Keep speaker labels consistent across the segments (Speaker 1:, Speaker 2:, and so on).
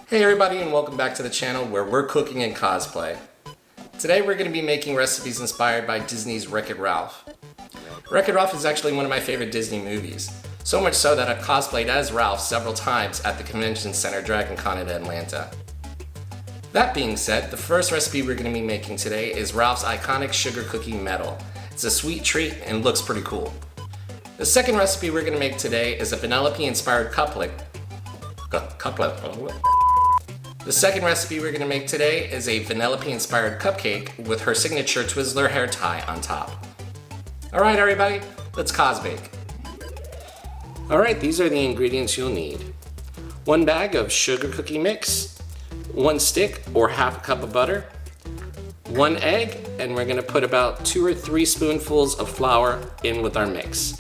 Speaker 1: Hey everybody, and welcome back to the channel where we're cooking and cosplay. Today we're going to be making recipes inspired by Disney's Wreck-It Ralph. Wreck-It Ralph is actually one of my favorite Disney movies, so much so that I've cosplayed as Ralph several times at the Convention Center Dragon Con in Atlanta. That being said, the first recipe we're going to be making today is Ralph's iconic sugar cookie medal. It's a sweet treat and looks pretty cool. The second recipe we're going to make today is a Vanellope inspired cupcake. The second recipe we're going to make today is a Vanellope inspired cupcake with her signature Twizzler hair tie on top. Alright everybody, let's cosbake. Alright, these are the ingredients you'll need. 1 bag of sugar cookie mix, 1 stick or half a cup of butter, 1 egg, and we're going to put about 2 or 3 spoonfuls of flour in with our mix.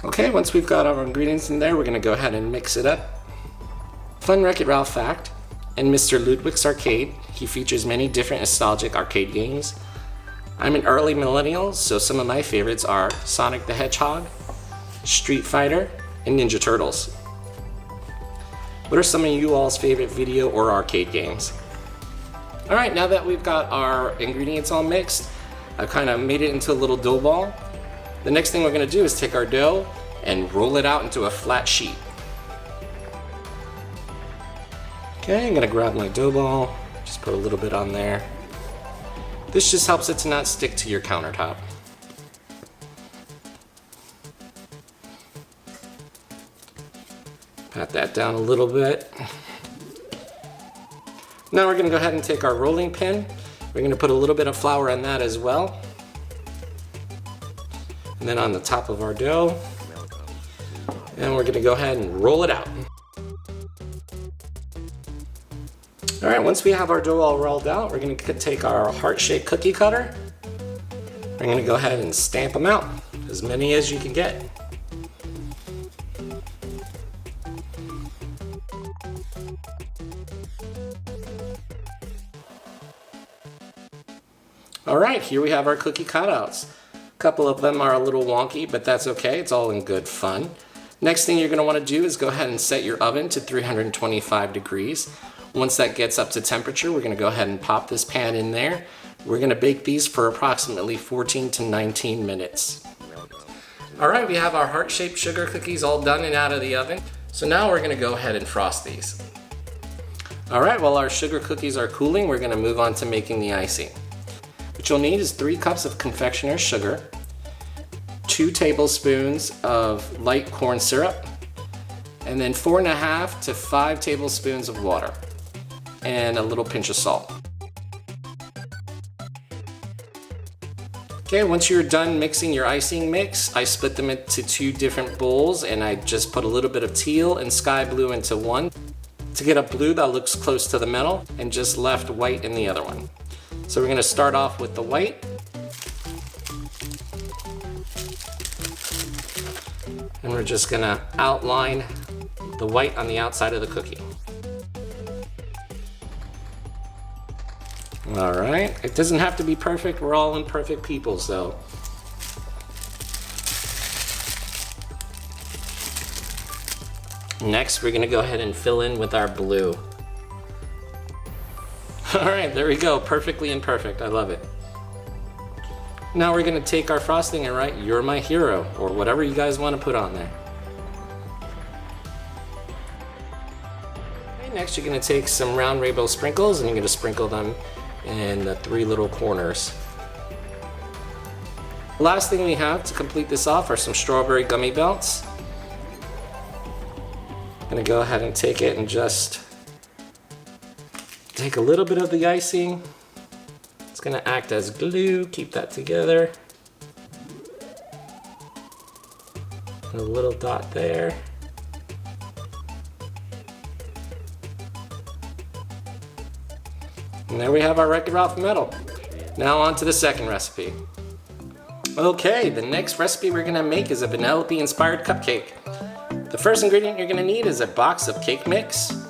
Speaker 1: Okay, once we've got our ingredients in there, we're going to go ahead and mix it up. Fun Wreck-It Ralph fact: in Mr. Ludwig's arcade, he features many different nostalgic arcade games. I'm an early millennial, so some of my favorites are Sonic the Hedgehog, Street Fighter, and Ninja Turtles. What are some of you all's favorite video or arcade games? Alright, now that we've got our ingredients all mixed, I've kind of made it into a little dough ball. The next thing we're going to do is take our dough and roll it out into a flat sheet. Okay, I'm going to grab my dough ball, just put a little bit on there. This just helps it to not stick to your countertop. Pat that down a little bit. Now we're going to go ahead and take our rolling pin. We're going to put a little bit of flour on that as well. And then on the top of our dough, and we're going to go ahead and roll it out. Alright, once we have our dough all rolled out, we're going to take our heart-shaped cookie cutter. We're going to go ahead and stamp them out, as many as you can get. Alright, here we have our cookie cutouts. A couple of them are a little wonky, but that's okay, it's all in good fun. Next thing you're going to want to do is go ahead and set your oven to 325 degrees. Once that gets up to temperature, we're going to go ahead and pop this pan in there. We're going to bake these for approximately 14 to 19 minutes. Alright, we have our heart-shaped sugar cookies all done and out of the oven. So now we're going to go ahead and frost these. Alright, while our sugar cookies are cooling, we're going to move on to making the icing. What you'll need is 3 cups of confectioner's sugar, 2 tablespoons of light corn syrup, and then 4.5 to 5 tablespoons of water, and a little pinch of salt. Okay, once you're done mixing your icing mix, I split them into 2 different bowls, and I just put a little bit of teal and sky blue into one to get a blue that looks close to the metal, and just left white in the other one. So we're going to start off with the white. And we're just going to outline the white on the outside of the cookie. Alright, it doesn't have to be perfect, we're all imperfect people, so. Next, we're going to go ahead and fill in with our blue. Alright, there we go, perfectly imperfect, I love it. Now we're going to take our frosting and write "You're my hero," or whatever you guys want to put on there. Okay, next you're going to take some round rainbow sprinkles and you're going to sprinkle them in the 3 little corners. The last thing we have to complete this off are some strawberry gummy belts. I'm going to go ahead and take it and just take a little bit of the icing. It's going to act as glue, keep that together. And a little dot there. And there we have our Wreck-It Ralph medal. Now on to the second recipe. Okay, the next recipe we're going to make is a Vanellope inspired cupcake. The first ingredient you're going to need is a box of cake mix.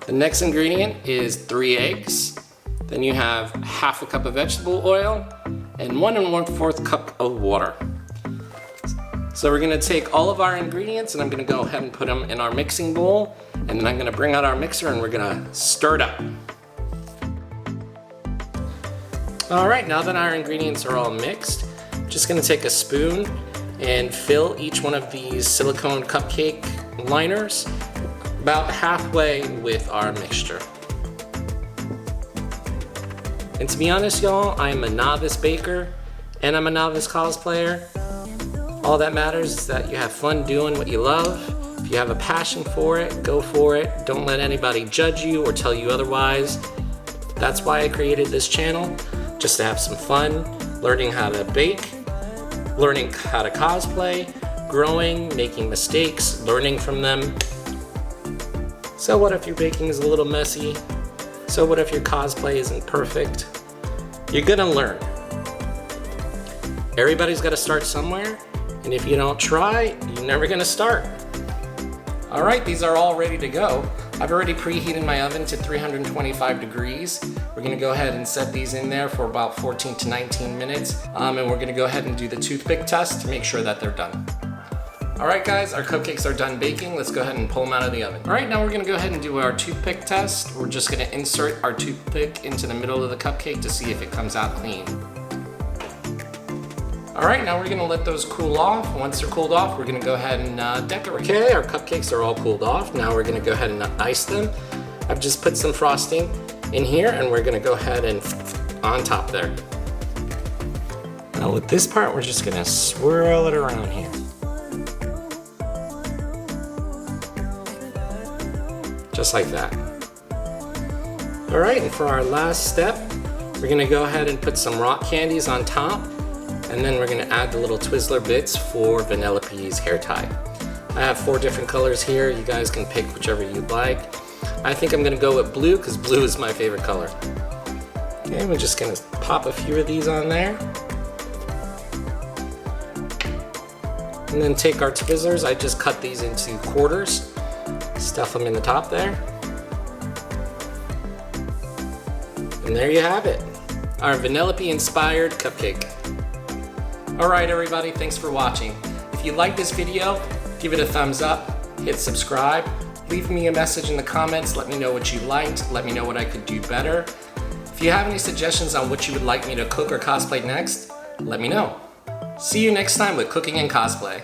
Speaker 1: The next ingredient is 3 eggs. Then you have half a cup of vegetable oil and 1 1/4 cup of water. So we're gonna take all of our ingredients and I'm gonna go ahead and put them in our mixing bowl, and then I'm gonna bring out our mixer and we're gonna stir it up. All right, now that our ingredients are all mixed, I'm just gonna take a spoon and fill each one of these silicone cupcake liners about halfway with our mixture. And to be honest, y'all, I'm a novice baker and I'm a novice cosplayer. All that matters is that you have fun doing what you love. If you have a passion for it, go for it. Don't let anybody judge you or tell you otherwise. That's why I created this channel, just to have some fun, learning how to bake, learning how to cosplay, growing, making mistakes, learning from them. So what if your baking is a little messy? So what if your cosplay isn't perfect? You're gonna learn. Everybody's gotta start somewhere, and if you don't try, you're never gonna start. All right, these are all ready to go. I've already preheated my oven to 325 degrees. We're gonna go ahead and set these in there for about 14 to 19 minutes. And we're gonna go ahead and do the toothpick test to make sure that they're done. All right guys, our cupcakes are done baking. Let's go ahead and pull them out of the oven. All right, now we're gonna go ahead and do our toothpick test. We're just gonna insert our toothpick into the middle of the cupcake to see if it comes out clean. All right, now we're gonna let those cool off. Once they're cooled off, we're gonna go ahead and decorate. Okay, our cupcakes are all cooled off. Now we're gonna go ahead and ice them. I've just put some frosting in here and we're gonna go ahead and on top there. Now with this part, we're just gonna swirl it around here. Just like that. All right, and for our last step, we're gonna go ahead and put some rock candies on top, and then we're gonna add the little Twizzler bits for Vanellope's hair tie. I have 4 different colors here. You guys can pick whichever you like. I think I'm gonna go with blue because blue is my favorite color. Okay, we're just gonna pop a few of these on there. And then take our Twizzlers. I just cut these into quarters. Stuff them in the top there. And there you have it, our Vanellope inspired cupcake. All right, everybody, thanks for watching. If you like this video, give it a thumbs up, hit subscribe, leave me a message in the comments, let me know what you liked, let me know what I could do better. If you have any suggestions on what you would like me to cook or cosplay next, let me know. See you next time with Cooking and Cosplay.